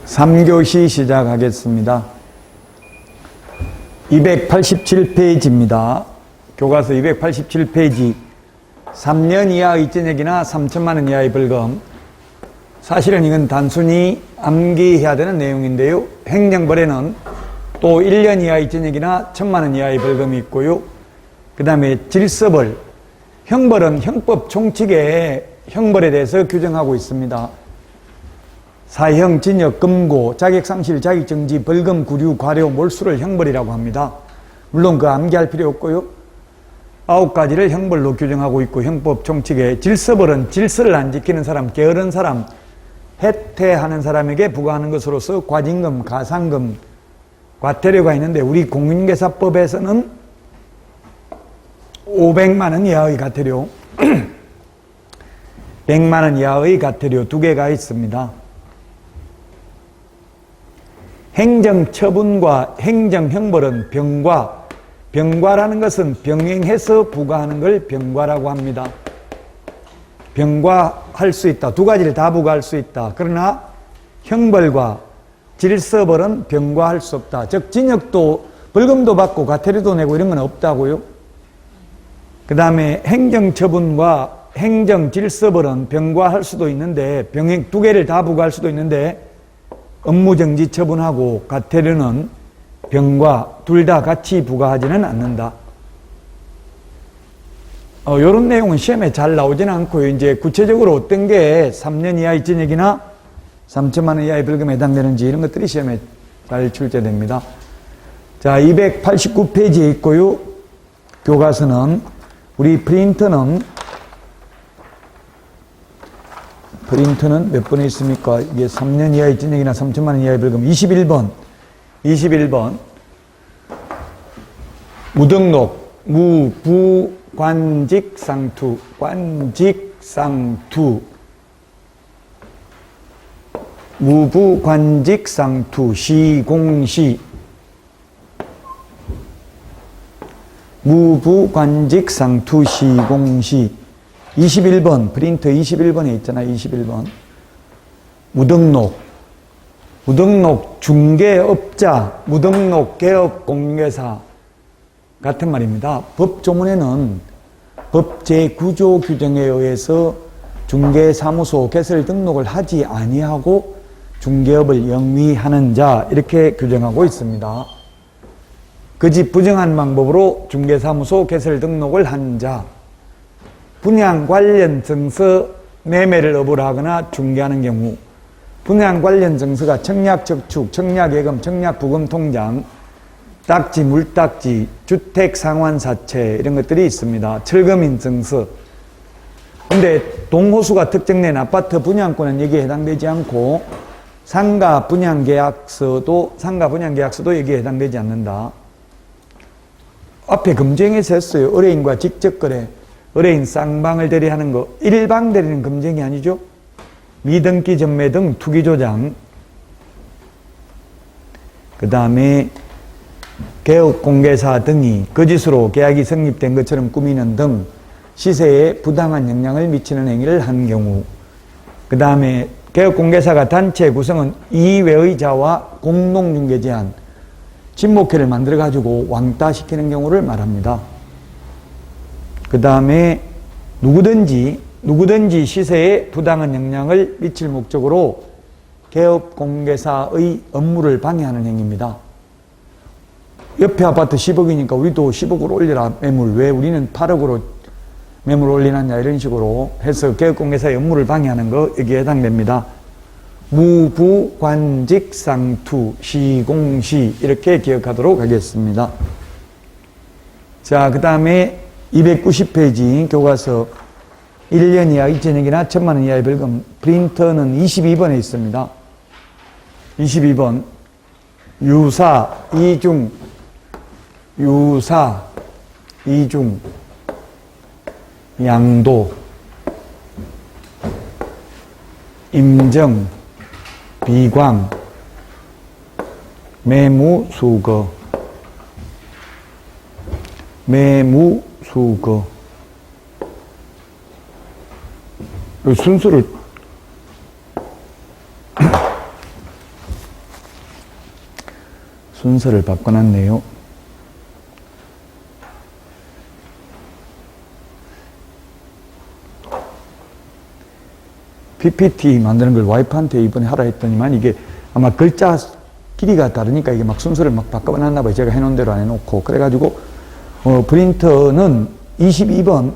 3교시 시작하겠습니다. 287페이지입니다. 교과서 287페이지 3년 이하의 전액이나 3천만 원 이하의 벌금. 사실은 이건 단순히 암기해야 되는 내용인데요. 행정벌에는 또 1년 이하의 전액이나 1,000만 원 이하의 벌금이 있고요. 그 다음에 질서벌. 형벌은 형법 총칙에 형벌에 대해서 규정하고 있습니다. 사형, 징역, 금고, 자격상실, 자격정지, 벌금, 구류, 과료, 몰수를 형벌이라고 합니다. 물론 그 암기할 필요 없고요. 9가지를 형벌로 규정하고 있고, 형법 총칙에 질서벌은 질서를 안 지키는 사람, 게으른 사람, 해태하는 사람에게 부과하는 것으로서 과징금, 가상금, 과태료가 있는데 우리 공인중개사법에서는 500만 원 이하의 과태료, 100만 원 이하의 과태료 두 개가 있습니다. 행정처분과 행정형벌은 병과, 병과라는 것은 병행해서 부과하는 걸 병과라고 합니다. 병과할 수 있다. 두 가지를 다 부과할 수 있다. 그러나 형벌과 질서벌은 병과할 수 없다. 즉 징역도 벌금도 받고 과태료도 내고 이런 건 없다고요. 그 다음에 행정처분과 행정질서벌은 병과할 수도 있는데, 병행 두 개를 다 부과할 수도 있는데, 업무정지 처분하고 과태료는 병과 둘 다 같이 부과하지는 않는다. 요런 내용은 시험에 잘 나오지는 않고요. 이제 구체적으로 어떤 게 3년 이하의 징역이나 3천만 원 이하의 벌금에 해당되는지 이런 것들이 시험에 잘 출제됩니다. 자, 289페이지에 있고요. 교과서는, 우리 프린터는 몇 번에 있습니까? 이게 3년 이하의 징역이나 3천만 원 이하의 벌금. 21번. 무등록, 무부관직상투, 관직상투. 무부관직상투, 시공시. 무부관직상투, 시공시. 21번, 프린터 21번에 있잖아요. 21번. 무등록. 무등록 중개업자, 무등록 개업 공개사 같은 말입니다. 법조문에는 법 제9조 규정에 의해서 중개사무소 개설 등록을 하지 아니하고 중개업을 영위하는 자, 이렇게 규정하고 있습니다. 그 집 부정한 방법으로 중개사무소 개설 등록을 한 자, 분양 관련 증서 매매를 업으로 하거나 중개하는 경우, 분양 관련 증서가 청약저축, 청약예금, 청약부금통장, 딱지, 물딱지, 주택상환사채 이런 것들이 있습니다. 철거민 증서. 근데 동호수가 특정된 아파트 분양권은 여기에 해당되지 않고 상가 분양계약서도 여기에 해당되지 않는다. 앞에 금쟁에서 했어요. 의뢰인과 직접거래. 의뢰인 쌍방을 대리하는 거. 일방 대리는 금쟁이 아니죠. 미등기 전매 등 투기조장. 그 다음에 개업공개사 등이 거짓으로 계약이 성립된 것처럼 꾸미는 등 시세에 부당한 영향을 미치는 행위를 한 경우. 그 다음에 개업공개사가 단체 구성은 이외의 자와 공동중개 제한, 진목회를 만들어가지고 왕따시키는 경우를 말합니다. 그 다음에 누구든지 시세에 부당한 영향을 미칠 목적으로 개업공개사의 업무를 방해하는 행위입니다. 옆에 아파트 10억이니까 우리도 10억으로 올려라 매물. 왜 우리는 8억으로 매물 올리느냐, 이런 식으로 해서 개업공개사의 업무를 방해하는 거 여기에 해당됩니다. 무부관직상투, 시공시 이렇게 기억하도록 하겠습니다. 자, 그 다음에 290페이지 교과서 1년 이하의 징역이나 1,000만 원 이하의 벌금. 프린터는 22번에 있습니다. 22번. 유사, 이중, 양도, 임정, 비광, 매무수거. 순서를 순서를 바꿔놨네요. PPT 만드는 걸 와이프한테 이번에 하라 했더니만 이게 아마 글자 길이가 다르니까 이게 막 순서를 막 바꿔놨나 봐요. 제가 해놓은 대로 안 해놓고. 그래가지고, 프린터는 22번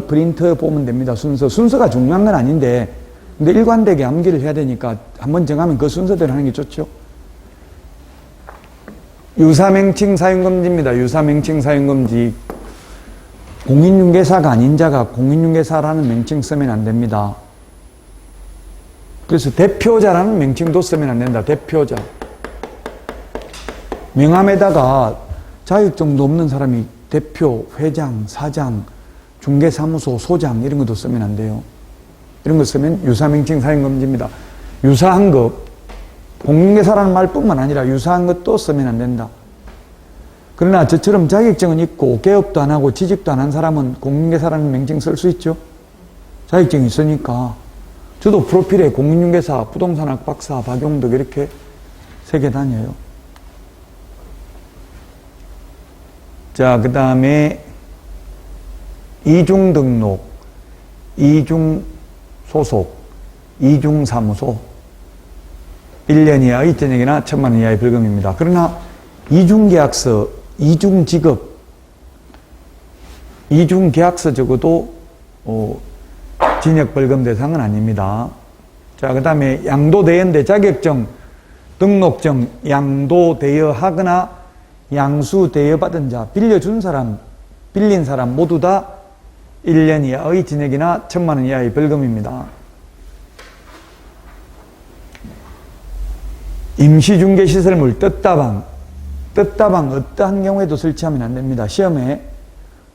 프린터 보면 됩니다. 순서가 중요한 건 아닌데, 근데 일관되게 암기를 해야 되니까 한번 정하면 그 순서대로 하는 게 좋죠. 유사명칭 사용금지입니다. 유사명칭 사용금지. 공인중개사가 아닌 자가 공인중개사라는 명칭 쓰면 안 됩니다. 그래서 대표자라는 명칭도 쓰면 안 된다. 대표자. 명함에다가 자격증도 없는 사람이 대표, 회장, 사장, 중개사무소, 소장 이런 것도 쓰면 안 돼요. 이런 거 쓰면 유사명칭 사용금지입니다. 유사한 것, 공인중개사라는 말뿐만 아니라 유사한 것도 쓰면 안 된다. 그러나 저처럼 자격증은 있고 개업도 안 하고 취직도 안 한 사람은 공인중개사라는 명칭 쓸 수 있죠. 자격증이 있으니까. 저도 프로필에 공인중개사, 부동산학 박사, 박용덕 이렇게 새겨 다녀요. 자, 그 다음에 이중등록, 이중소속, 이중사무소 1년 이하의 전액이나 1,000만 원 이하의 벌금입니다. 그러나 이중계약서, 이중직업, 이중계약서 적어도 징역벌금 대상은 아닙니다. 자, 그 다음에 양도대여인데 자격증, 등록증, 양도대여하거나 양수대여받은 자, 빌려준 사람, 빌린 사람 모두 다 1년 이하의 징역이나 1,000만 원 이하의 벌금입니다. 임시중개시설물 떴다방 어떠한 경우에도 설치하면 안 됩니다. 시험에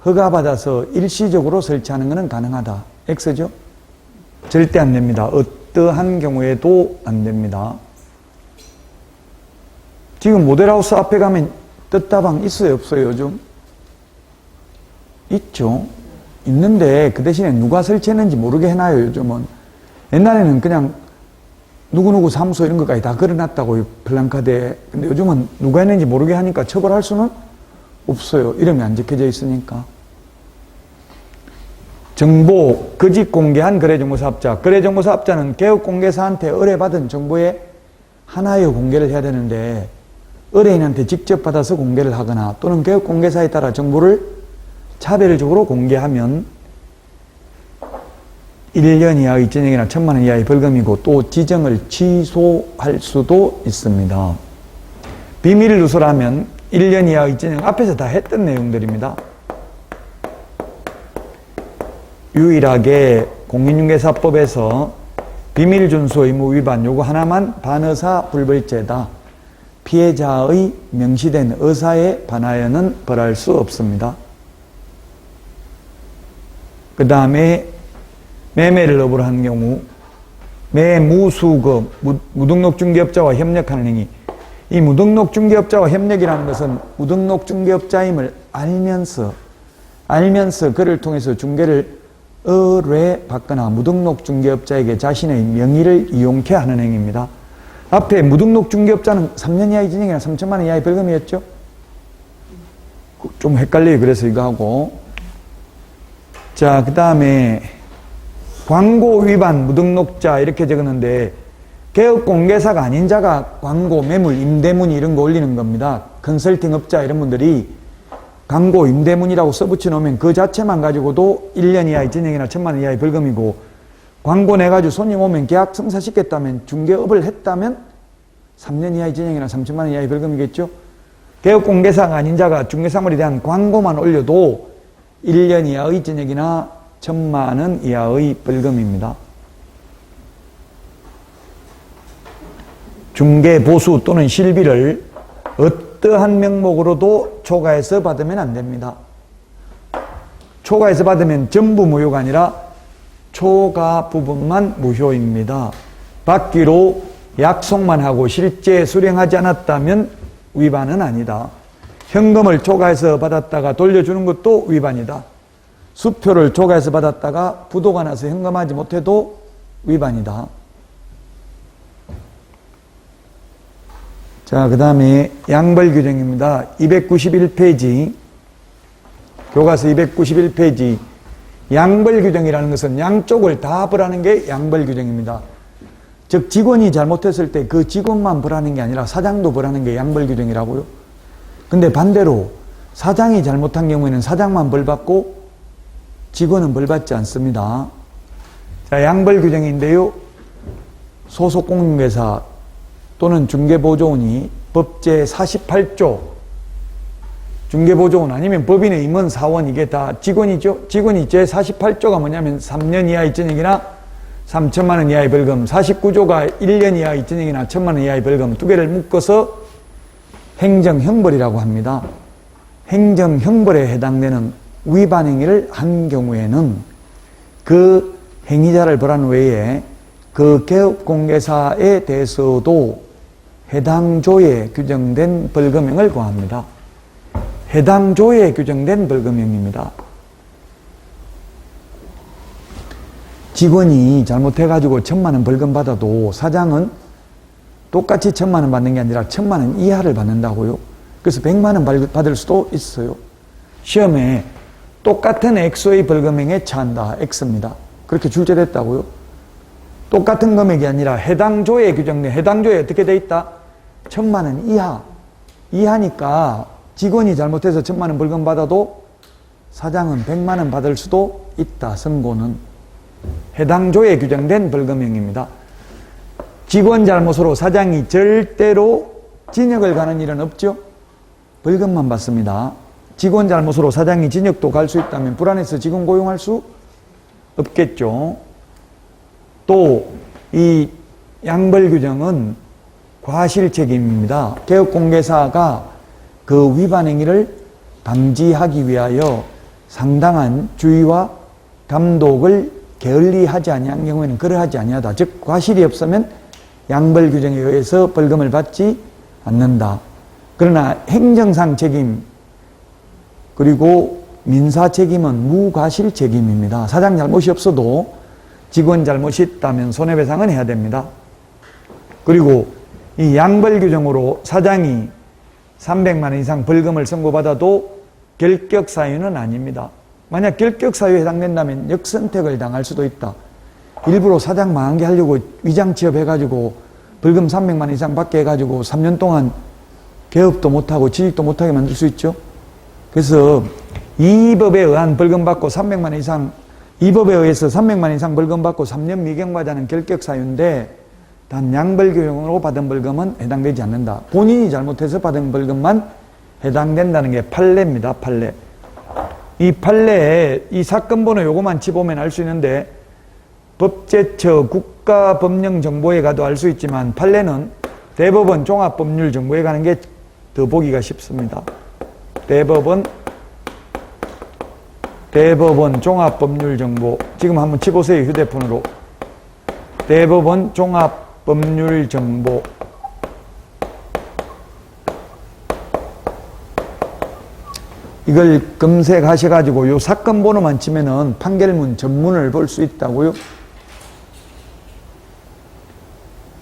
허가받아서 일시적으로 설치하는 것은 가능하다. X죠? 절대 안 됩니다. 어떠한 경우에도 안 됩니다. 지금 모델하우스 앞에 가면 떴다방 있어요? 없어요? 요즘? 있죠. 있는데 그 대신에 누가 설치했는지 모르게 해놔요. 요즘은. 옛날에는 그냥 누구누구 사무소 이런 것까지 다 걸어놨다고 플랜카드에. 근데 요즘은 누가 했는지 모르게 하니까 처벌할 수는 없어요. 이름이 안 적혀져 있으니까. 정보, 거짓 공개한 거래정보사업자. 거래정보사업자는 개업공개사한테 의뢰받은 정보의 하나의 공개를 해야 되는데 의뢰인한테 직접 받아서 공개를 하거나 또는 개업공개사에 따라 정보를 차별적으로 공개하면 1년 이하의 징역이나 1,000만 원 이하의 벌금이고 또 지정을 취소할 수도 있습니다. 비밀을 누설하면 1년 이하의 징역, 앞에서 다 했던 내용들입니다. 유일하게 공인중개사법에서 비밀준수 의무 위반 요거 하나만 반의사 불벌죄다. 피해자의 명시된 의사에 반하여는 벌할 수 없습니다. 그 다음에 매매를 업으로 한 경우 매무수거 무등록중개업자와 협력하는 행위. 이 무등록중개업자와 협력이라는 것은 무등록중개업자임을 알면서 그를 통해서 중개를 의뢰받거나 무등록중개업자에게 자신의 명의를 이용케 하는 행위입니다. 앞에 무등록중개업자는 3년 이하의 징역이나 3,000만 원 이하의 벌금이었죠? 좀 헷갈려요. 그래서 이거 하고. 자, 그 다음에 광고 위반 무등록자 이렇게 적었는데 개업공개사가 아닌 자가 광고, 매물, 임대문 이런 거 올리는 겁니다. 컨설팅 업자 이런 분들이 광고, 임대문이라고 써붙여 놓으면 그 자체만 가지고도 1년 이하의 징역이나 1,000만 원 이하의 벌금이고 광고 내가지고 손님 오면 계약 성사시켰다면 중개업을 했다면 3년 이하의 징역이나 3,000만 원 이하의 벌금이겠죠. 개업공개사가 아닌 자가 중개사물에 대한 광고만 올려도 1년 이하의 징역이나 1,000만 원 이하의 벌금입니다. 중개 보수 또는 실비를 어떠한 명목으로도 초과해서 받으면 안 됩니다. 초과해서 받으면 전부 무효가 아니라 초과 부분만 무효입니다. 받기로 약속만 하고 실제 수령하지 않았다면 위반은 아니다. 현금을 초과해서 받았다가 돌려주는 것도 위반이다. 수표를 초과해서 받았다가 부도가 나서 현금하지 못해도 위반이다. 자, 그 다음에 양벌 규정입니다. 291페이지. 교과서 291페이지. 양벌 규정이라는 것은 양쪽을 다 벌하는 게 양벌 규정입니다. 즉, 직원이 잘못했을 때 그 직원만 벌하는 게 아니라 사장도 벌하는 게 양벌 규정이라고요. 근데 반대로 사장이 잘못한 경우에는 사장만 벌받고 직원은 벌받지 않습니다. 자, 양벌 규정인데요. 소속 공인중개사 또는 중개보조원이 법제 48조 중개보조원 아니면 법인의 임원사원 이게 다 직원이죠. 직원이 제 48조가 뭐냐면 3년 이하 이전액이나 3천만 원 이하의 벌금, 49조가 1년 이하 이전액이나 1천만 원 이하의 벌금 두 개를 묶어서 행정형벌이라고 합니다. 행정형벌에 해당되는 위반 행위를 한 경우에는 그 행위자를 벌한 외에 그 개업공개사에 대해서도 해당 조에 규정된 벌금형을 고합니다. 해당 조에 규정된 벌금형입니다. 직원이 잘못해가지고 1,000만 원 벌금 받아도 사장은 똑같이 1,000만 원 받는 게 아니라 1,000만 원 이하를 받는다고요. 그래서 100만 원 받을 수도 있어요. 시험에 똑같은 액수의 벌금형에 처한다. X입니다. 그렇게 출제됐다고요. 똑같은 금액이 아니라 해당 조에 규정된 해당 조에 어떻게 돼 있다? 1,000만 원 이하. 이하니까 직원이 잘못해서 1,000만 원 벌금 받아도 사장은 100만 원 받을 수도 있다. 선고는 해당 조에 규정된 벌금형입니다. 직원 잘못으로 사장이 절대로 징역을 가는 일은 없죠. 벌금만 받습니다. 직원 잘못으로 사장이 징역도 갈 수 있다면 불안해서 직원 고용할 수 없겠죠. 또 이 양벌 규정은 과실 책임입니다. 개업공개사가 그 위반 행위를 방지하기 위하여 상당한 주의와 감독을 게을리하지 아니한 경우에는 그러하지 아니하다. 즉 과실이 없으면 양벌 규정에 의해서 벌금을 받지 않는다. 그러나 행정상 책임 그리고 민사 책임은 무과실 책임입니다. 사장 잘못이 없어도 직원 잘못이 있다면 손해배상은 해야 됩니다. 그리고 이 양벌 규정으로 사장이 300만 원 이상 벌금을 선고받아도 결격 사유는 아닙니다. 만약 결격 사유에 해당된다면 역선택을 당할 수도 있다. 일부러 사장 망하게 하려고 위장 취업해가지고 벌금 300만 원 이상 받게 해가지고 3년 동안 개업도 못하고 취직도 못하게 만들 수 있죠. 그래서 이 법에 의한 벌금 받고 300만 원 이상 이 법에 의해서 300만 원 이상 벌금 받고 3년 미경과자는 결격 사유인데 단 양벌 규정으로 받은 벌금은 해당되지 않는다. 본인이 잘못해서 받은 벌금만 해당된다는 게 판례입니다. 판례. 이 판례에 이 사건 번호 요거만 치보면 알 수 있는데 법제처 국가법령정보에 가도 알 수 있지만 판례는 대법원 종합법률정보에 가는 게 더 보기가 쉽습니다. 대법원 종합법률정보 지금 한번 치보세요. 휴대폰으로. 대법원 종합법률정보 이걸 검색하셔가지고 요 사건 번호만 치면은 판결문 전문을 볼 수 있다고요.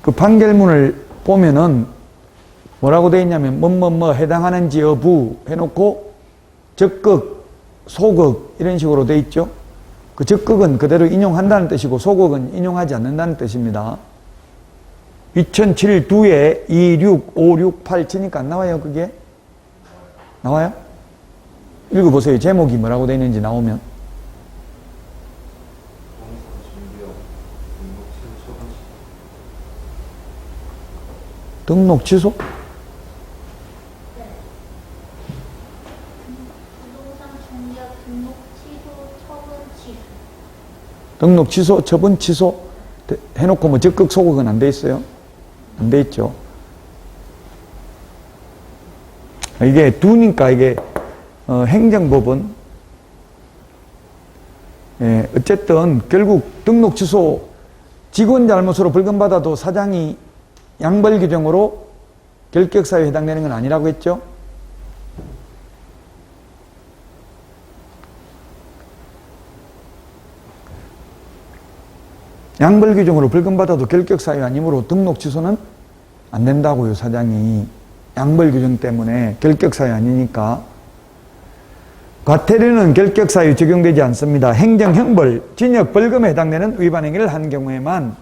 그 판결문을 보면은 뭐라고 되어 있냐면 뭐뭐뭐 해당하는지 여부 해놓고 적극, 소극 이런 식으로 되어 있죠. 그 적극은 그대로 인용한다는 뜻이고 소극은 인용하지 않는다는 뜻입니다. 2007 2에 26, 5, 6, 8 치니까 안 나와요 그게? 나와요? 읽어보세요. 제목이 뭐라고 되어 있는지 나오면. 등록 취소? 등록 취소, 처분 취소 해놓고 뭐 적극 소극은 안 돼 있어요? 안 돼 있죠. 이게 두니까 이게 행정법은 어쨌든 결국 등록 취소 직원 잘못으로 벌금 받아도 사장이 양벌 규정으로 결격사유에 해당되는 건 아니라고 했죠. 양벌 규정으로 벌금 받아도 결격 사유 아니므로 등록 취소는 안 된다고요, 사장이. 양벌 규정 때문에 결격사유 아니니까. 과태료는 결격사유 적용되지 않습니다. 행정, 형벌, 징역, 벌금에 해당되는 위반 행위를 한 경우에만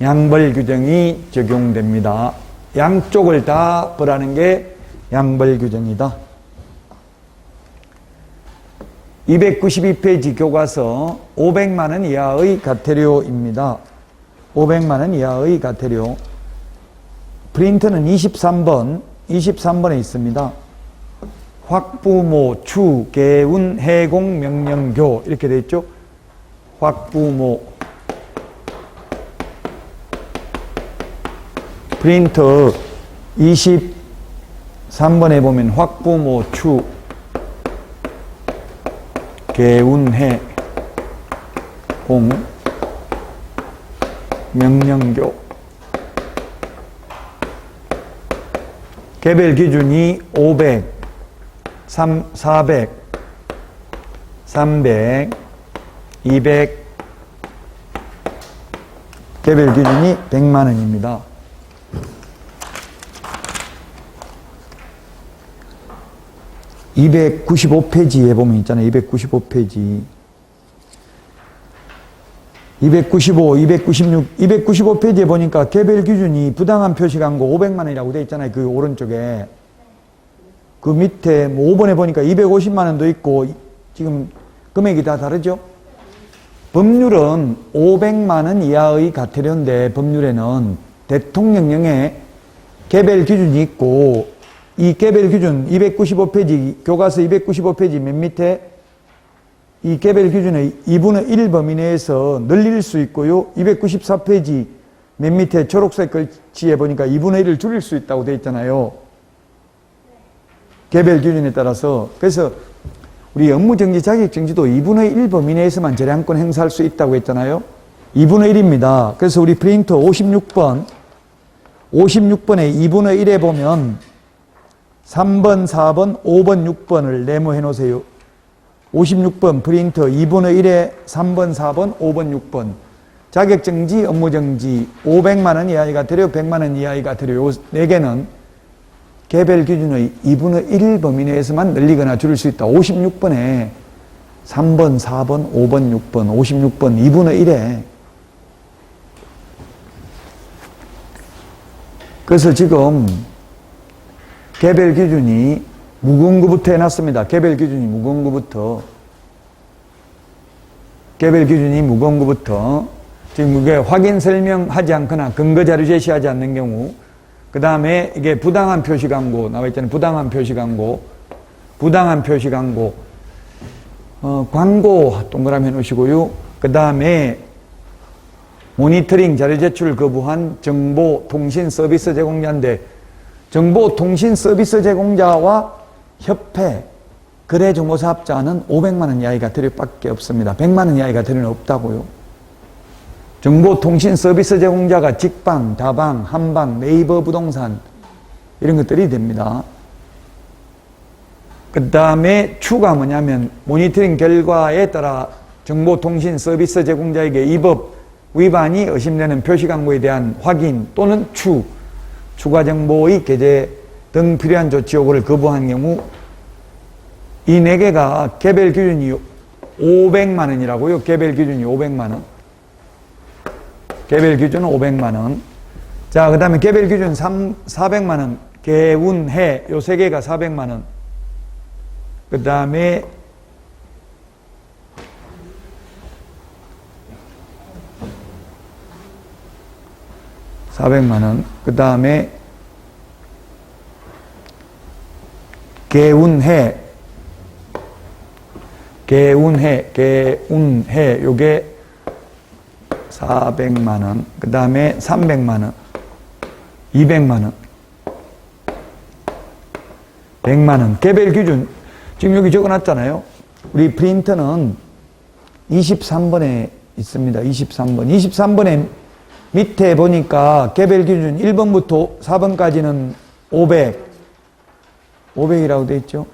양벌 규정이 적용됩니다. 양쪽을 다 벌하는 게 양벌 규정이다. 292페이지 교과서 500만 원 이하의 과태료입니다. 500만 원 이하의 과태료. 프린트는 23번에 있습니다. 확부모, 추, 개운, 해공, 명령교 이렇게 되어 있죠. 확부모. 프린터 23번에 보면 확부모, 추, 개운, 해, 공, 명령교. 개별 기준이 500, 400, 300, 200, 개별 기준이 100만 원입니다. (295페이지에) 보면 있잖아요. 295페이지. 295, 296, 295페이지에 보니까 개별 기준이 부당한 표시 광고 500만 원이라고 되어 있잖아요. 그 오른쪽에. 그 밑에 뭐 5번에 보니까 250만 원도 있고 지금 금액이 다 다르죠? 법률은 500만 원 이하의 과태료인데 법률에는 대통령령에 개별 기준이 있고 이 개별 기준 295페이지 교과서 295페이지 맨 밑에 이 개별 기준의 2분의 1 범위 내에서 늘릴 수 있고요. 294페이지 맨 밑에 초록색 글씨에 보니까 2분의 1을 줄일 수 있다고 되어 있잖아요. 개별 기준에 따라서. 그래서 우리 업무정지 자격정지도 2분의 1 범위 내에서만 재량권 행사할 수 있다고 했잖아요. 2분의 1입니다. 그래서 우리 프린터 56번에 2분의 1에 보면 3번, 4번, 5번, 6번을 네모해 놓으세요. 56번 프린터 2분의 1에 3번, 4번, 5번, 6번. 자격정지, 업무정지, 500만 원 이하의 과태료, 100만 원 이하의 과태료 요 4개는 개별 기준의 2분의 1 범위 내에서만 늘리거나 줄일 수 있다. 56번에 3번, 4번, 5번, 6번, 56번 2분의 1에. 그래서 지금 개별 기준이 무궁구부터 해놨습니다. 개별 기준이 무궁구부터. 개별 기준이 무궁구부터. 지금 이게 확인 설명하지 않거나 근거 자료 제시하지 않는 경우, 그 다음에 이게 부당한 표시 광고 나와 있잖아요. 부당한 표시 광고. 부당한 표시 광고. 광고 동그라미 해 놓으시고요. 그 다음에 모니터링 자료 제출 거부한 정보통신 서비스 제공자인데, 정보통신 서비스 제공자와 협회, 거래정보사업자는 500만 원 이하의 과태료밖에 없습니다. 100만 원 이하의 과태료는 없다고요. 정보통신 서비스 제공자가 직방, 다방, 한방, 네이버 부동산 이런 것들이 됩니다. 그 다음에 추가 뭐냐면 모니터링 결과에 따라 정보통신 서비스 제공자에게 이 법 위반이 의심되는 표시 광고에 대한 확인 또는 추가 정보의 게재 등 필요한 조치 요구를 거부한 경우 이 4개가 개별 기준이 500만 원이라고요. 개별 기준이 500만 원. 개별 기준은 500만 원. 자, 그 다음에 개별 기준 400만 원. 개운, 해, 요 3개가 400만 원. 그 다음에 $400만. 그 다음에 개운해, 요게 400만. 그 다음에 300만, 200만, 100만. 개별 기준 지금 여기 적어놨잖아요. 우리 프린터는 23번에 있습니다. 23번. 23번에 밑에 보니까 개별 기준 1번부터 4번까지는 500이라고 되어 있죠.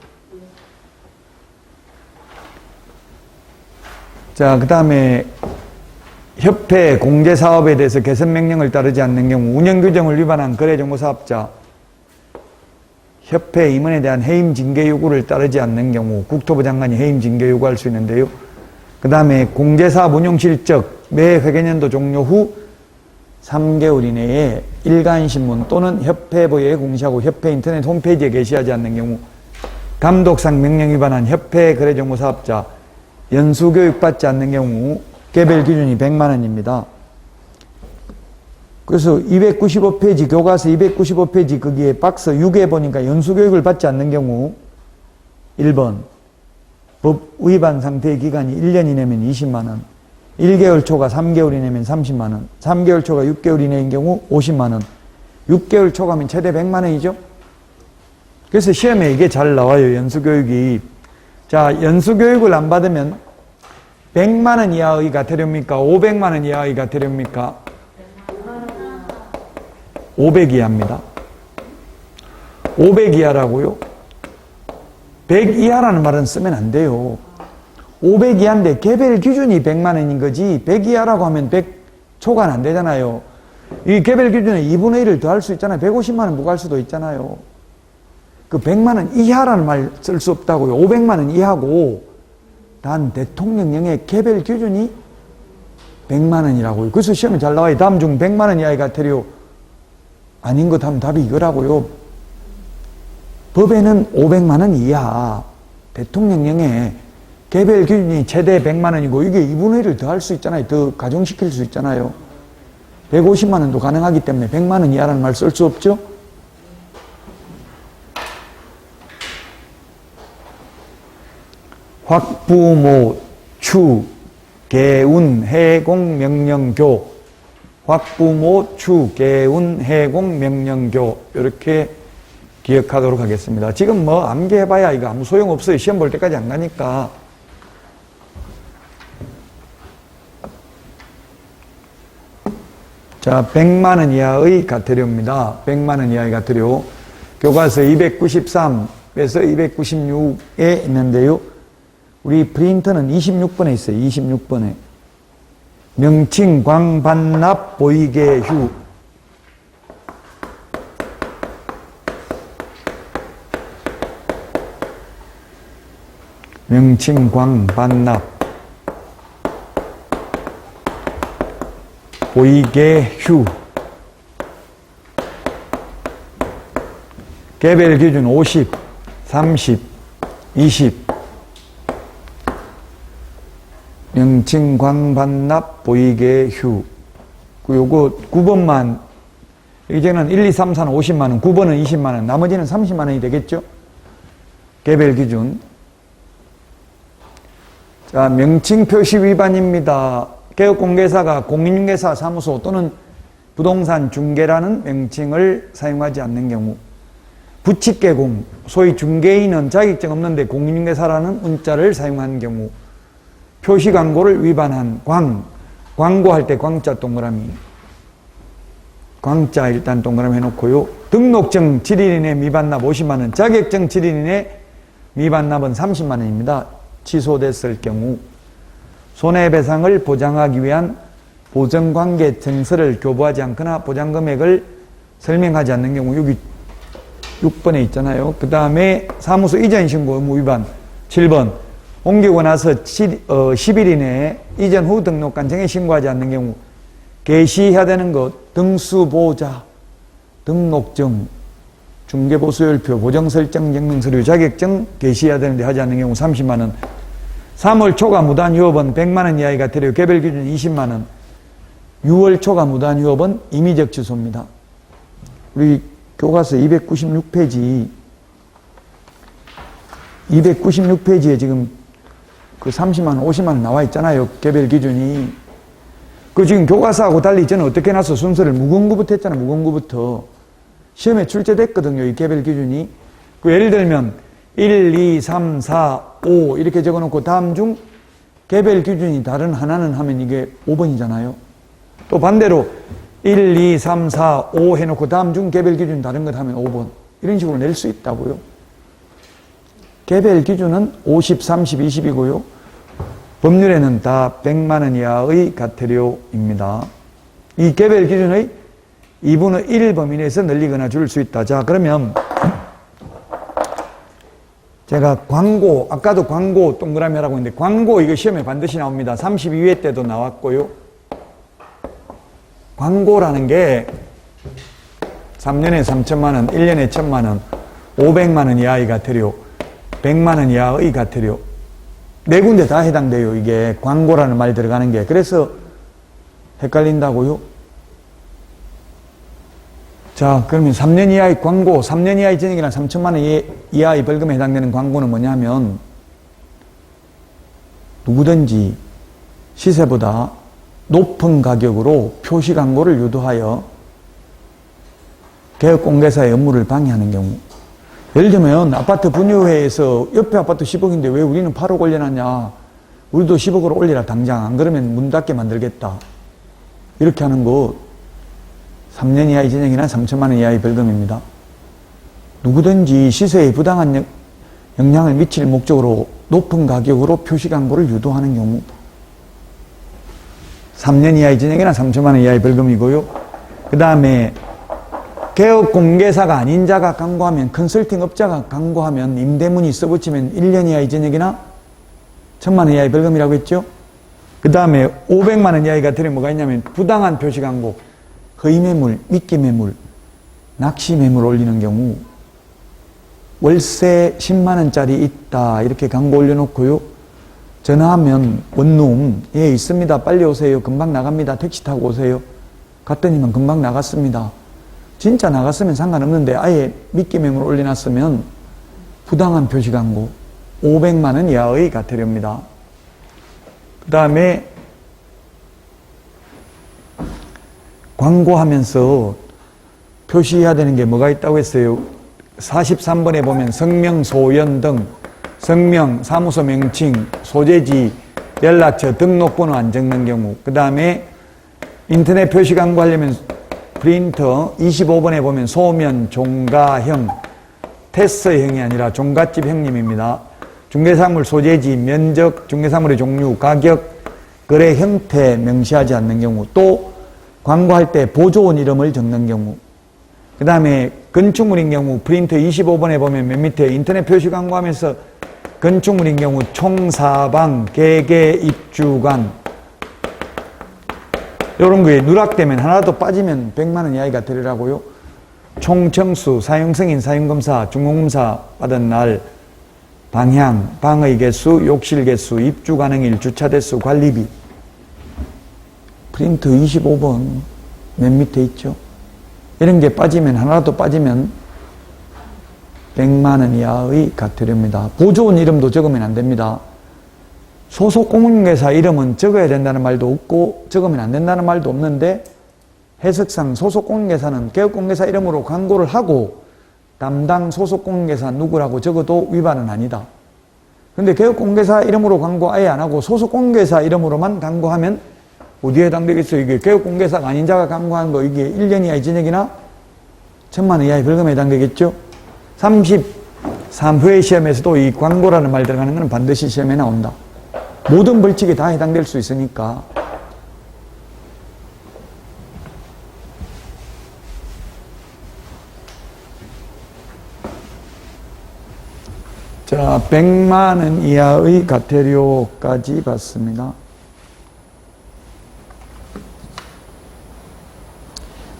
자, 그 다음에 협회 공제사업에 대해서 개선명령을 따르지 않는 경우 운영규정을 위반한 거래정보사업자 협회 임원에 대한 해임 징계 요구를 따르지 않는 경우 국토부 장관이 해임 징계 요구할 수 있는데요. 그 다음에 공제사업 운용 실적 매 회계년도 종료 후 3개월 이내에 일간신문 또는 협회부에 공시하고 협회 인터넷 홈페이지에 게시하지 않는 경우 감독상 명령 위반한 협회 거래정보사업자 연수교육받지 않는 경우 개별 기준이 100만 원입니다. 그래서 295페이지 교과서 295페이지 거기에 박스 6에 보니까 연수교육을 받지 않는 경우 1번 법 위반 상태의 기간이 1년 이내면 20만 원, 1개월 초가 3개월 이내면 30만 원, 3개월 초가 6개월 이내인 경우 50만 원, 6개월 초가면 최대 100만 원이죠. 그래서 시험에 이게 잘 나와요. 연수교육이. 자, 연수교육을 안 받으면 100만 원 이하의 가태료입니까? 500만 원 이하의 가태료입니까? 500 이하입니다. 500 이하라고요? 100 이하라는 말은 쓰면 안 돼요. 500 이하인데 개별 기준이 100만 원인 거지 100 이하라고 하면 100 초과는 안 되잖아요. 이 개별 기준에 2분의 1을 더할 수 있잖아요. 150만 원 부과할 수도 있잖아요. 그 100만 원 이하라는 말 쓸 수 없다고요. 500만 원 이하고 단 대통령령의 개별 기준이 100만 원이라고요. 그래서 시험에 잘 나와요. 다음 중 100만 원 이하의 가태료 아닌 것 하면 답이 이거라고요. 법에는 500만 원 이하, 대통령령에 개별 기준이 최대 100만 원이고 이게 2분의 1을 더 할 수 있잖아요. 더 가중시킬 수 있잖아요. 150만 원도 가능하기 때문에 100만 원 이하라는 말 쓸 수 없죠. 확부모, 추, 개운, 해공, 명령교. 확부모, 추, 개운, 해공, 명령교. 이렇게 기억하도록 하겠습니다. 지금 뭐 암기해봐야 이거 아무 소용없어요. 시험 볼 때까지 안 가니까. 자, 100만 원 이하의 가태료입니다. 100만 원 이하의 가태료. 교과서 293에서 296에 있는데요. 우리 프린터는 26번에 있어요. 26번에. 명칭, 광, 반납, 보이게, 휴. 명칭, 광, 반납, 보이게, 휴. 개별 기준 50, 30, 20. 명칭, 광, 반납, 보이게, 휴. 요거 9번만, 이제는 1, 2, 3, 4는 50만 원, 9번은 20만 원, 나머지는 30만 원이 되겠죠? 개별 기준. 자, 명칭 표시 위반입니다. 개업공개사가 공인중개사 사무소 또는 부동산 중개라는 명칭을 사용하지 않는 경우, 부칙개공, 소위 중개인은 자격증 없는데 공인중개사라는 문자를 사용한 경우, 표시 광고를 위반한 광고할 때 광자 동그라미, 광자 일단 동그라미 해놓고요. 등록증 7일 이내 미반납 50만 원, 자격증 7일 이내 미반납은 30만 원입니다. 취소됐을 경우, 손해배상을 보장하기 위한 보정관계 증서를 교부하지 않거나 보장금액을 설명하지 않는 경우, 여기 6번에 있잖아요. 그 다음에 사무소 이전 신고 의무 위반 7번, 옮기고 나서 10일 이내에 이전 후 등록관 정에 신고하지 않는 경우, 게시해야 되는 것, 등수보자, 등록증, 중개보수열표, 보정설정 증명서류, 자격증 게시해야 되는데 하지 않는 경우 30만 원. 3월 초과 무단휴업은 100만 원 이하의 가태료, 개별 기준 20만 원. 6월 초과 무단휴업은 임의적 취소입니다. 우리 교과서 296페이지에 지금 그 30만 원, 50만 원 나와 있잖아요. 개별 기준이. 그 지금 교과서하고 달리 저는 어떻게 나서 순서를 무궁구부터 했잖아요. 무궁구부터. 시험에 출제됐거든요. 이 개별 기준이. 그 예를 들면 1, 2, 3, 4, 5 이렇게 적어놓고 다음 중 개별 기준이 다른 하나는 하면 이게 5번이잖아요. 또 반대로 1, 2, 3, 4, 5 해놓고 다음 중 개별 기준이 다른 것 하면 5번. 이런 식으로 낼 수 있다고요. 개별 기준은 50, 30, 20이고요. 법률에는 다 100만 원 이하의 과태료입니다. 이 개별 기준의 2분의 1 범위 내에서 늘리거나 줄일 수 있다. 자, 그러면 제가 광고, 아까도 광고 동그라미 하라고 했는데 광고 이거 시험에 반드시 나옵니다. 32회 때도 나왔고요. 광고라는 게 3년에 3천만 원, 1년에 1천만 원, 500만 원 이하의 과태료, 100만 원 이하의 과태료. 네 군데 다 해당돼요. 이게 광고라는 말이 들어가는 게. 그래서 헷갈린다고요? 자, 그러면 3년 이하의 광고, 3년 이하의 전액이나 3천만 원 이하의 벌금에 해당되는 광고는 뭐냐면 누구든지 시세보다 높은 가격으로 표시 광고를 유도하여 개업공개사의 업무를 방해하는 경우. 예를 들면 아파트 분유회에서 옆에 아파트 10억인데 왜 우리는 8억 올려놨냐. 우리도 10억으로 올리라 당장. 안 그러면 문 닫게 만들겠다. 이렇게 하는 거 3년 이하의 전액이나 3천만 원 이하의 벌금입니다. 누구든지 시세에 부당한 영향을 미칠 목적으로 높은 가격으로 표시 광고를 유도하는 경우 3년 이하의 전액이나 3천만 원 이하의 벌금이고요. 그 다음에 개업공개사가 아닌 자가 광고하면, 컨설팅 업자가 광고하면 임대문이 써붙이면 1년 이하의 전액이나 1,000만 원 이하의 벌금이라고 했죠. 그 다음에 500만 원 이하의 과태료 뭐가 있냐면 부당한 표시 광고, 허위매물, 미끼매물, 낚시매물 올리는 경우 월세 10만 원짜리 있다 이렇게 광고 올려놓고요. 전화하면 원룸 예 있습니다. 빨리 오세요. 금방 나갑니다. 택시 타고 오세요. 갔더니만 금방 나갔습니다. 진짜 나갔으면 상관없는데 아예 미끼매물 올려놨으면 부당한 표시 광고 500만 원 이하의 과태료입니다. 그 다음에 광고하면서 표시해야 되는 게 뭐가 있다고 했어요? 43번에 보면 성명, 소연 등 성명, 사무소 명칭, 소재지, 연락처, 등록번호 안 적는 경우. 그 다음에 인터넷 표시 광고하려면 프린터 25번에 보면 소면, 종가형, 테스형이 아니라 종갓집 형님입니다. 중개사물 소재지, 면적, 중개사물의 종류, 가격, 거래 형태 명시하지 않는 경우. 또 광고할 때 보조원 이름을 적는 경우. 그 다음에 건축물인 경우 프린터 25번에 보면 맨 밑에 인터넷 표시 광고하면서 건축물인 경우 총사방, 개개, 입주관 이런 거에 누락되면 하나도 빠지면 100만 원 이하의 과태료라고요. 총청수, 사용승인, 사용검사, 중공검사 받은 날, 방향, 방의 개수, 욕실 개수, 입주 가능일, 주차 대수, 관리비. 프린트 25번 맨 밑에 있죠. 이런 게 빠지면, 하나라도 빠지면 100만 원 이하의 과태료입니다. 보조원 이름도 적으면 안 됩니다. 소속 공인중개사 이름은 적어야 된다는 말도 없고 적으면 안 된다는 말도 없는데 해석상 소속 공인중개사는 개업공개사 이름으로 광고를 하고 담당 소속 공인중개사 누구라고 적어도 위반은 아니다. 근데 개업공개사 이름으로 광고 아예 안 하고 소속 공인중개사 이름으로만 광고하면 어디에 해당되겠어요? 이게 개업공개사가 아닌 자가 광고한 거 이게 1년 이하의 징역이나 1,000만 원 이하의 벌금에 해당되겠죠? 33회 시험에서도 이 광고라는 말 들어가는 건 반드시 시험에 나온다. 모든 벌칙에 다 해당될 수 있으니까. 자, 100만 원 이하의 과태료까지 봤습니다.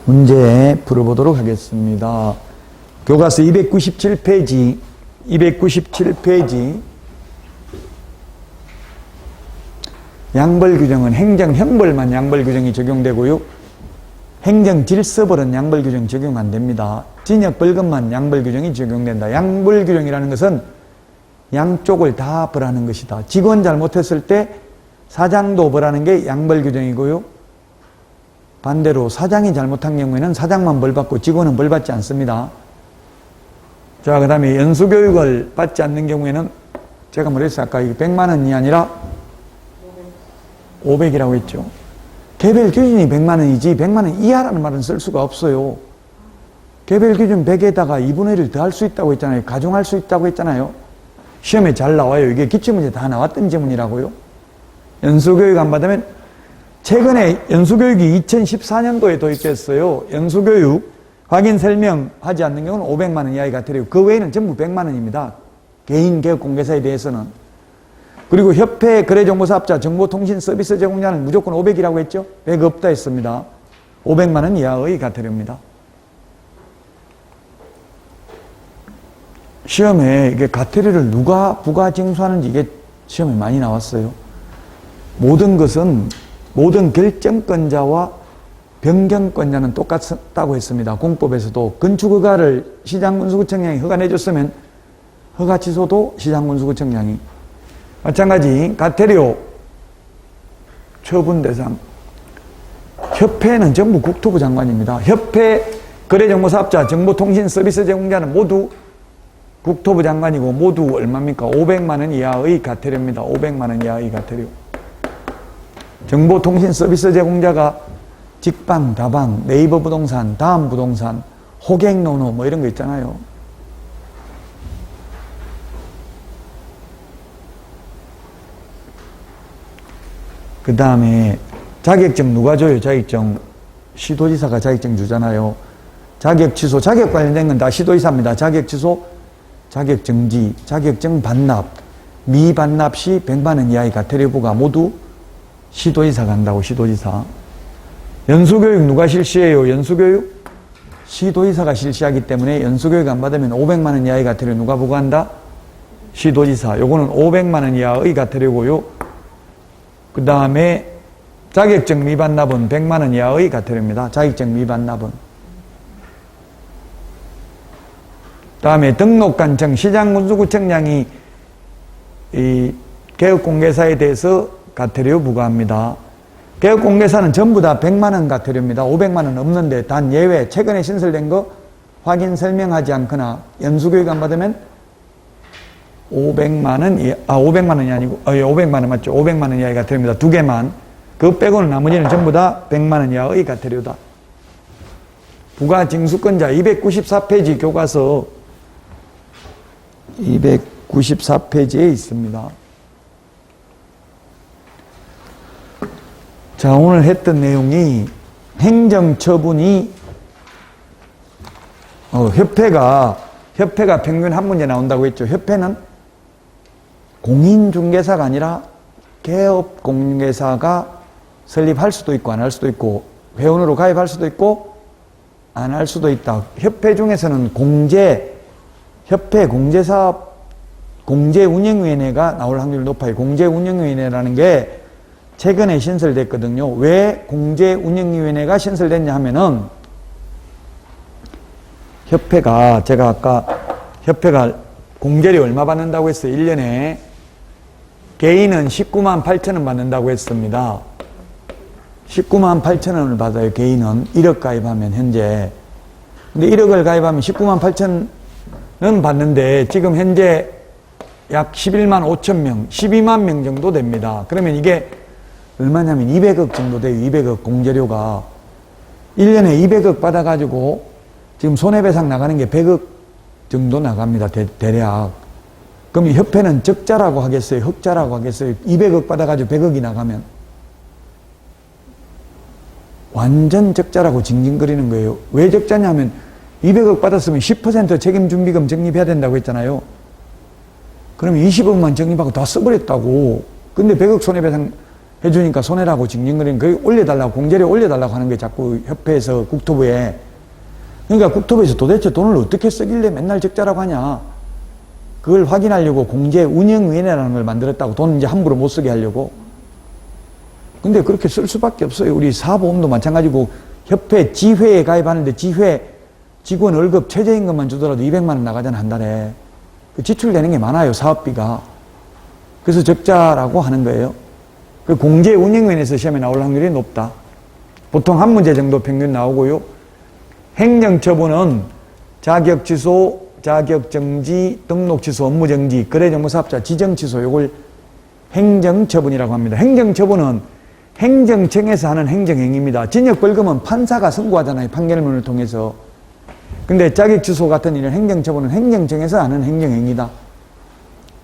문제 풀어보도록 하겠습니다. 교과서 297페이지, 양벌 규정은 행정 형벌만 양벌 규정이 적용되고요. 행정 질서벌은 양벌 규정 적용 안 됩니다. 징역 벌금만 양벌 규정이 적용된다. 양벌 규정이라는 것은 양쪽을 다 벌하는 것이다. 직원 잘못했을 때 사장도 벌하는 게 양벌 규정이고요. 반대로 사장이 잘못한 경우에는 사장만 벌받고 직원은 벌받지 않습니다. 자, 그 다음에 연수교육을 받지 않는 경우에는 제가 뭐랬어요? 아까 이게 100만 원이 아니라 500이라고 했죠. 개별 기준이 100만 원이지 100만 원 이하라는 말은 쓸 수가 없어요. 개별 기준 100에다가 2분의 1을 더 할 수 있다고 했잖아요. 가중할 수 있다고 했잖아요. 시험에 잘 나와요. 이게 기출문제 다 나왔던 지문이라고요. 연수교육 안 받으면 최근에 연수교육이 2014년도에 도입됐어요. 연수교육 확인 설명하지 않는 경우는 500만 원 이하의 과태료. 그 외에는 전부 100만 원입니다. 개인 개업 공개사에 대해서는. 그리고 협회 거래정보사업자 정보통신 서비스 제공자는 무조건 500이라고 했죠. 100 없다 했습니다. 500만 원 이하의 과태료입니다. 시험에 이게 과태료를 누가 부과 징수하는지 이게 시험에 많이 나왔어요. 모든 것은 모든 결정권자와 변경권자는 똑같다고 했습니다. 공법에서도 건축허가를 시장군수구청장이 허가내줬으면 허가 취소도 시장군수구청장이. 마찬가지 과태료 처분 대상 협회는 전부 국토부 장관입니다. 협회 거래정보사업자 정보통신 서비스 제공자는 모두 국토부 장관이고 모두 얼마입니까? 500만 원 이하의 과태료입니다. 500만 원 이하의 과태료. 정보통신 서비스 제공자가 직방, 다방, 네이버 부동산, 다음 부동산, 호갱노노 뭐 이런 거 있잖아요. 그 다음에 자격증 누가 줘요? 자격증 시도지사가 자격증 주잖아요. 자격 취소, 자격 관련된 건 다 시도지사입니다. 자격 취소, 자격 정지, 자격증 반납, 미반납 시 100만 원 이하의 과태료 부과 모두 시도지사가 한다고. 시도지사. 연수교육 누가 실시해요? 연수교육 시도지사가 실시하기 때문에 연수교육 안 받으면 500만 원 이하의 과태료 누가 부과한다? 시도지사. 요거는 500만 원 이하의 과태료고요. 그 다음에 자격증 미반납은 100만 원 이하의 과태료입니다. 자격증 미반납은. 그 다음에 등록관청 시장군수구청장이 이 개업공개사에 대해서 과태료 부과합니다. 개업공개사는 전부 다 100만 원 과태료입니다. 500만 원 없는데 단 예외 최근에 신설된 거 확인 설명하지 않거나 연수교육 안 받으면 500만 원, 500만 원이 아니고, 500만 원 맞죠? 500만 원 이하의 과태료입니다. 두 개만. 그거 빼고는 나머지는 전부 다 100만 원 이하의 과태료다. 부가징수권자 294페이지 교과서 294페이지에 있습니다. 자, 오늘 했던 내용이 행정처분이 협회가 평균 한 문제 나온다고 했죠. 협회는 공인중개사가 아니라 개업공개사가 설립할 수도 있고 안 할 수도 있고 회원으로 가입할 수도 있고 안 할 수도 있다. 협회 중에서는 협회 공제사업 공제운영위원회가 나올 확률이 높아요. 공제운영위원회라는 게 최근에 신설됐거든요. 왜 공제운영위원회가 신설됐냐 하면은 제가 아까 협회가 공제료 얼마 받는다고 했어요? 1년에 개인은 19만 8천 원 받는다고 했습니다. 19만 8천 원을 받아요. 개인은 1억 가입하면 현재. 근데 1억을 가입하면 19만 8천 원 받는데 지금 현재 약 11만 5천 명, 12만 명 정도 됩니다. 그러면 이게 얼마냐면 200억 정도 돼요. 200억 공제료가. 1년에 200억 받아가지고 지금 손해배상 나가는 게 100억 정도 나갑니다. 대략. 그럼 협회는 적자라고 하겠어요? 흑자라고 하겠어요? 200억 받아가지고 100억이 나가면. 완전 적자라고 징징거리는 거예요. 왜 적자냐면 200억 받았으면 10% 책임준비금 적립해야 된다고 했잖아요. 그럼 20억만 적립하고 다 써버렸다고. 근데 100억 손해배상 해주니까 손해라고 징징거리는 거예요. 올려달라고, 공제료 올려달라고 하는 게 자꾸 협회에서 국토부에. 그러니까 국토부에서 도대체 돈을 어떻게 쓰길래 맨날 적자라고 하냐. 그걸 확인하려고 공제운영위원회라는 걸 만들었다고. 돈 이제 함부로 못 쓰게 하려고. 근데 그렇게 쓸 수밖에 없어요. 우리 사보험도 마찬가지고 협회 지회에 가입하는데 지회 직원 월급 최저임금만 주더라도 200만 원 나가잖아, 한 달에. 그 지출되는 게 많아요, 사업비가. 그래서 적자라고 하는 거예요. 그 공제운영위원회에서 시험에 나올 확률이 높다. 보통 한 문제 정도 평균 나오고요. 행정처분은 자격취소, 자격정지, 등록취소, 업무정지, 거래정보사업자 지정취소, 요걸 행정처분이라고 합니다. 행정처분은 행정청에서 하는 행정행위입니다. 징역벌금은 판사가 선고하잖아요. 판결문을 통해서. 근데 자격취소 같은 일은 행정처분은 행정청에서 하는 행정행위다.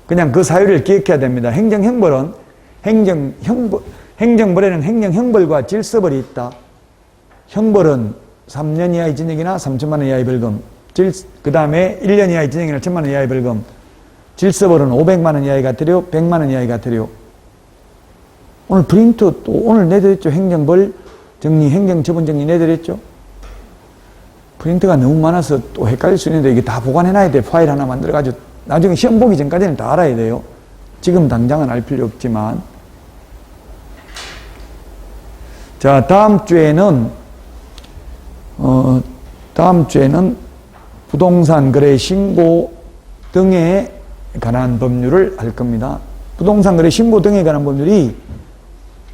그냥 그 사유를 기억해야 됩니다. 행정형벌은 행정벌에는 행정형벌과 질서벌이 있다. 형벌은 3년 이하의 징역이나 3천만 원 이하의 벌금, 그 다음에 1년 이하의 징역이나 1천만 원 이하의 벌금, 질서벌은 500만 원 이하의 과태료, 100만 원 이하의 과태료. 오늘 프린트 또 오늘 내드렸죠. 행정벌 정리, 행정처분 정리 내드렸죠. 프린트가 너무 많아서 또 헷갈릴 수 있는데 이게 다 보관해놔야 돼. 파일 하나 만들어가지고 나중에 시험 보기 전까지는 다 알아야 돼요. 지금 당장은 알 필요 없지만. 자, 다음 주에는 부동산 거래 신고 등에 관한 법률을 할 겁니다. 부동산 거래 신고 등에 관한 법률이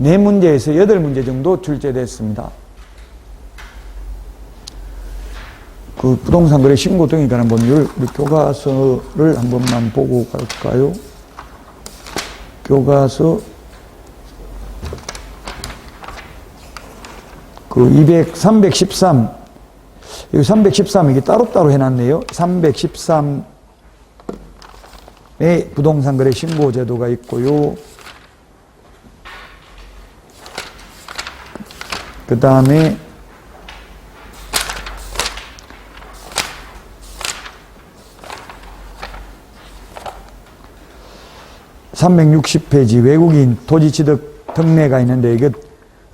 4문제에서 8문제 정도 출제됐습니다. 그 부동산 거래 신고 등에 관한 법률, 우리 교과서를 한 번만 보고 갈까요? 교과서 그 313, 여기 313 이게 따로따로 해놨네요. 313에 부동산 거래 신고 제도가 있고요. 그 다음에 (360페이지) 외국인 토지취득 특례가 있는데 이게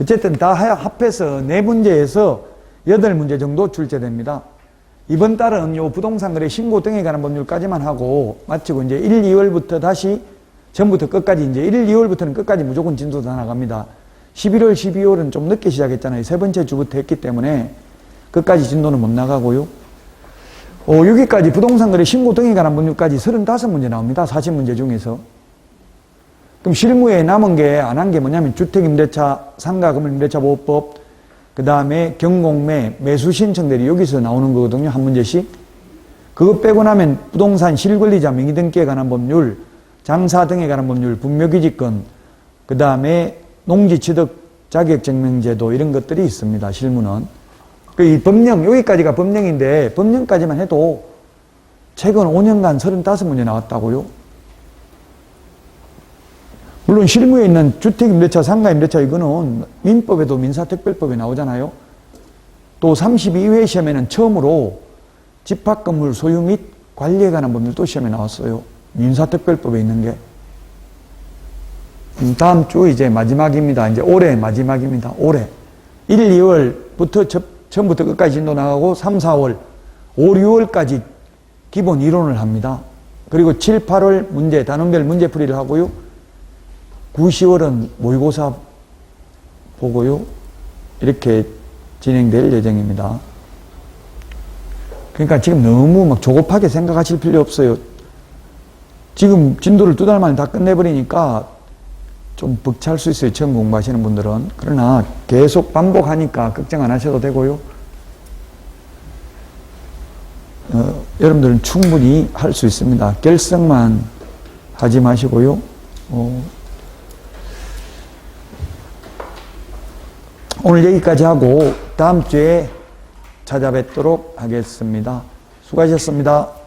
어쨌든 다 합해서 4문제에서 8문제 정도 출제됩니다. 이번 달은 요 부동산 거래 신고 등에 관한 법률까지만 하고 마치고 이제 1, 2월부터 다시 전부터 끝까지 이제 1, 2월부터는 끝까지 무조건 진도 다 나갑니다. 11월, 12월은 좀 늦게 시작했잖아요. 3번째 주부터 했기 때문에 끝까지 진도는 못 나가고요. 여기까지 부동산 거래 신고 등에 관한 법률까지 35문제 나옵니다. 40문제 중에서. 그럼 실무에 남은 게 안 한 게 뭐냐면 주택임대차, 상가건물임대차보호법, 그 다음에 경공매, 매수신청 대리 여기서 나오는 거거든요. 한 문제씩. 그거 빼고 나면 부동산 실권리자 명의등기에 관한 법률, 장사 등에 관한 법률, 분묘기지권, 그 다음에 농지취득 자격증명제도 이런 것들이 있습니다. 실무는. 이 법령, 여기까지가 법령인데 법령까지만 해도 최근 5년간 35문제 나왔다고요. 물론 실무에 있는 주택임대차, 상가임대차 이거는 민법에도 민사특별법에 나오잖아요. 또 32회 시험에는 처음으로 집합건물 소유 및 관리에 관한 법률도 시험에 나왔어요. 민사특별법에 있는 게. 다음 주 이제 마지막입니다. 이제 올해 마지막입니다. 올해. 1, 2월부터 처음부터 끝까지 진도 나가고 3, 4월, 5, 6월까지 기본 이론을 합니다. 그리고 7, 8월 문제, 단원별 문제풀이를 하고요. 9, 10월은 모의고사 보고요. 이렇게 진행될 예정입니다. 그러니까 지금 너무 막 조급하게 생각하실 필요 없어요. 지금 진도를 2달 만에 다 끝내버리니까 좀 벅찰 수 있어요. 처음 공부하시는 분들은. 그러나 계속 반복하니까 걱정 안 하셔도 되고요. 여러분들은 충분히 할 수 있습니다. 결석만 하지 마시고요. 오늘 여기까지 하고 다음 주에 찾아뵙도록 하겠습니다. 수고하셨습니다.